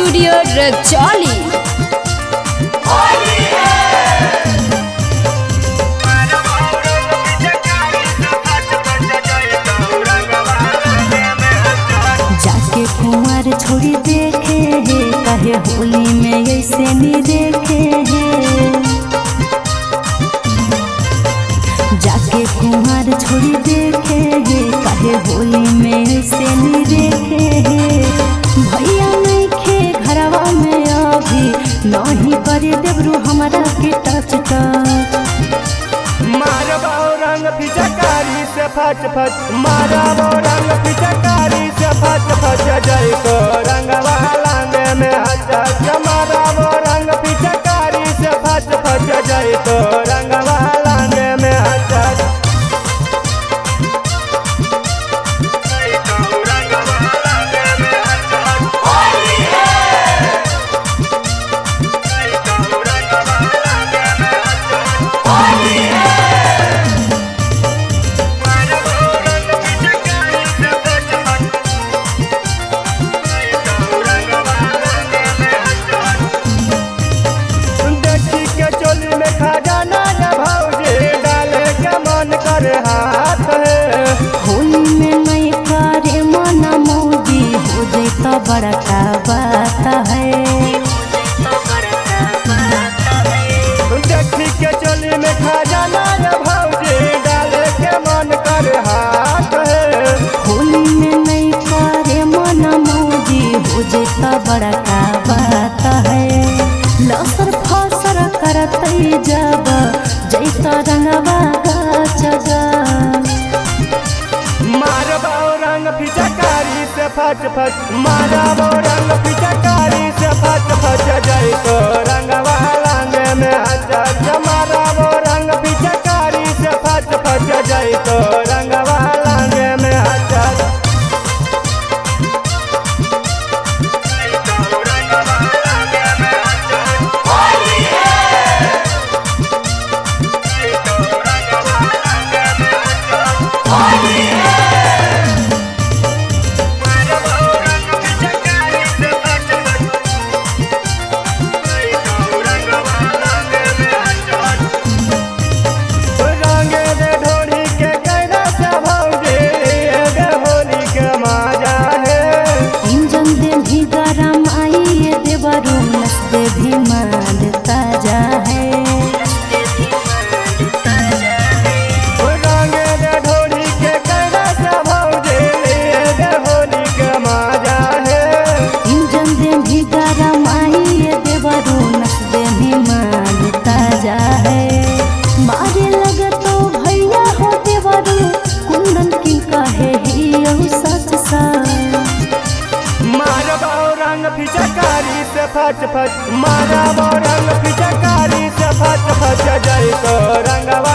Studio Rajauli. जाके कुंवर छोड़ी देखे है कहे होली में ऐसे नहीं देखे है। जाके कुंवर छोड़ी देखे है कहे होली में ऐसे नहीं देखे है। भैया नहीं खे घरवा में अभी नहीं करे देवरू हमारा के टच टच। मारबो रंग पिचकारी से फच फच, मारबो रंग पिचकारी से फच फच, जय को रंगवा लांगे में हच हच। मारबो रंग पिचकारी से फच फच, जय को रंगवा लांगे में हच हच। होली में नहीं करे मना मौजी हो जाता बड़का बात है। देखी के चोली में खा जाना या भौजी डाले के मन कर हाथ है। होली में नहीं करे मना मौजी हो जाता बड़का बात है। लसर फसर करते जब जैता रंगवा गाछ गाछ। मारबो रंग पिचकारी से फच फच, मारबो रंग पिचकारी से फच फच, जय को रंगवा लांगे में हच हच। मारबो रंग पिचकारी से फच फच, जय को रंगवा लांगे में हच हच। भी मान ताजा है। रंगे दे ढोली के कहना से भौजी दे होली के माजा है। इंजन दे भी गरम आई देवरू नस्बे भी मान ताजा है। मारे लगे तो भैया हो देवरू कुंदन की कहे ही सच सच। मारबो रंग पिचकारी से फच फच, मारबो रंग पिचकारी से फच फच, जय को रंगवा